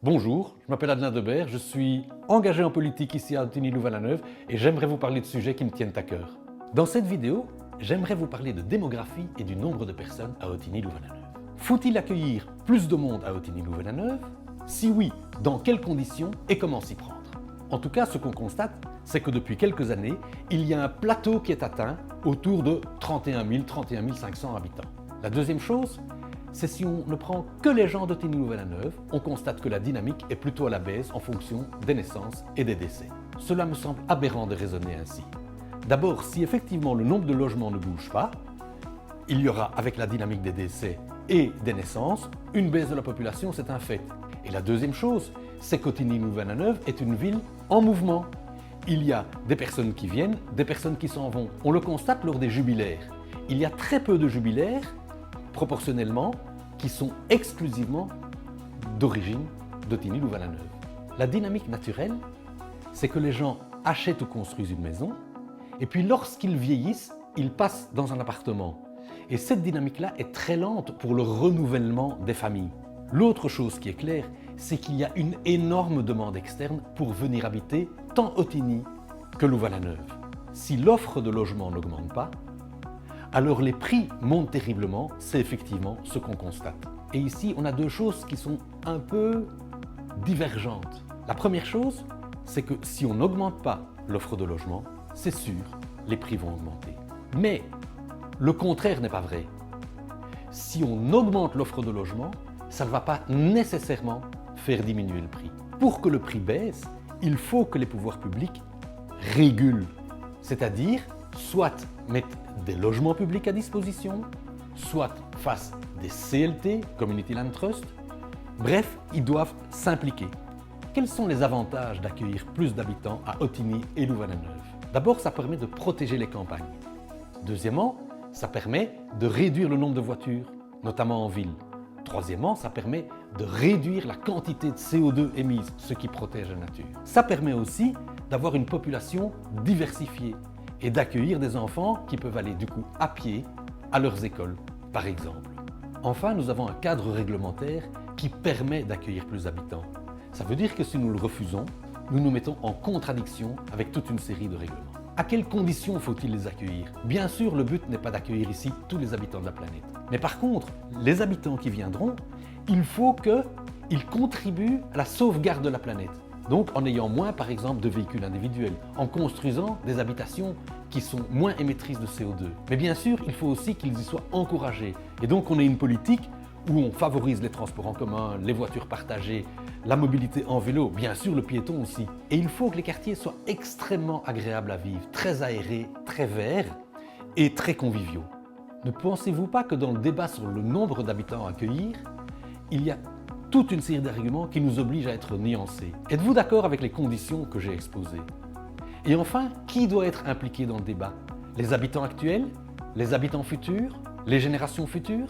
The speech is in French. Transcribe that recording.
Bonjour, je m'appelle Adelin Debert, je suis engagé en politique ici à Ottignies-Louvain-la-Neuve et j'aimerais vous parler de sujets qui me tiennent à cœur. Dans cette vidéo, j'aimerais vous parler de démographie et du nombre de personnes à Ottignies-Louvain-la-Neuve. Faut-il accueillir plus de monde à Ottignies-Louvain-la-Neuve? Si oui, dans quelles conditions et comment s'y prendre? En tout cas, ce qu'on constate, c'est que depuis quelques années, il y a un plateau qui est atteint autour de 31 500 habitants. La deuxième chose, c'est si on ne prend que les gens d'Ottignies-Louvain-la-Neuve, on constate que la dynamique est plutôt à la baisse en fonction des naissances et des décès. Cela me semble aberrant de raisonner ainsi. D'abord, si effectivement le nombre de logements ne bouge pas, il y aura, avec la dynamique des décès et des naissances, une baisse de la population, c'est un fait. Et la deuxième chose, c'est qu'Ottignies-Louvain-la-Neuve est une ville en mouvement. Il y a des personnes qui viennent, des personnes qui s'en vont. On le constate lors des jubilaires. Il y a très peu de jubilaires, proportionnellement, qui sont exclusivement d'origine d'Ottignies-Louvain-la-Neuve. La dynamique naturelle, c'est que les gens achètent ou construisent une maison, et puis lorsqu'ils vieillissent, ils passent dans un appartement. Et cette dynamique-là est très lente pour le renouvellement des familles. L'autre chose qui est claire, c'est qu'il y a une énorme demande externe pour venir habiter tant Ottignies que Louvain-la-Neuve. Si l'offre de logement n'augmente pas, alors les prix montent terriblement, c'est effectivement ce qu'on constate. Et ici, on a deux choses qui sont un peu divergentes. La première chose, c'est que si on n'augmente pas l'offre de logement, c'est sûr, les prix vont augmenter. Mais le contraire n'est pas vrai. Si on augmente l'offre de logement, ça ne va pas nécessairement faire diminuer le prix. Pour que le prix baisse, il faut que les pouvoirs publics régulent, c'est-à-dire soit mettre des logements publics à disposition, soit fassent des CLT, Community Land Trust. Bref, ils doivent s'impliquer. Quels sont les avantages d'accueillir plus d'habitants à Ottignies et Louvain-la-Neuve? D'abord, ça permet de protéger les campagnes. Deuxièmement, ça permet de réduire le nombre de voitures, notamment en ville. Troisièmement, ça permet de réduire la quantité de CO2 émise, ce qui protège la nature. Ça permet aussi d'avoir une population diversifiée et d'accueillir des enfants qui peuvent aller du coup à pied à leurs écoles, par exemple. Enfin, nous avons un cadre réglementaire qui permet d'accueillir plus d'habitants. Ça veut dire que si nous le refusons, nous nous mettons en contradiction avec toute une série de règlements. À quelles conditions faut-il les accueillir? Bien sûr, le but n'est pas d'accueillir ici tous les habitants de la planète. Mais par contre, les habitants qui viendront, il faut qu'ils contribuent à la sauvegarde de la planète. Donc en ayant moins, par exemple, de véhicules individuels, en construisant des habitations qui sont moins émettrices de CO2. Mais bien sûr, il faut aussi qu'ils y soient encouragés. Et donc on ait une politique où on favorise les transports en commun, les voitures partagées, la mobilité en vélo, bien sûr le piéton aussi. Et il faut que les quartiers soient extrêmement agréables à vivre, très aérés, très verts et très conviviaux. Ne pensez-vous pas que dans le débat sur le nombre d'habitants à accueillir, il y a toute une série d'arguments qui nous obligent à être nuancés? Êtes-vous d'accord avec les conditions que j'ai exposées? Et enfin, qui doit être impliqué dans le débat? Les habitants actuels? Les habitants futurs? Les générations futures?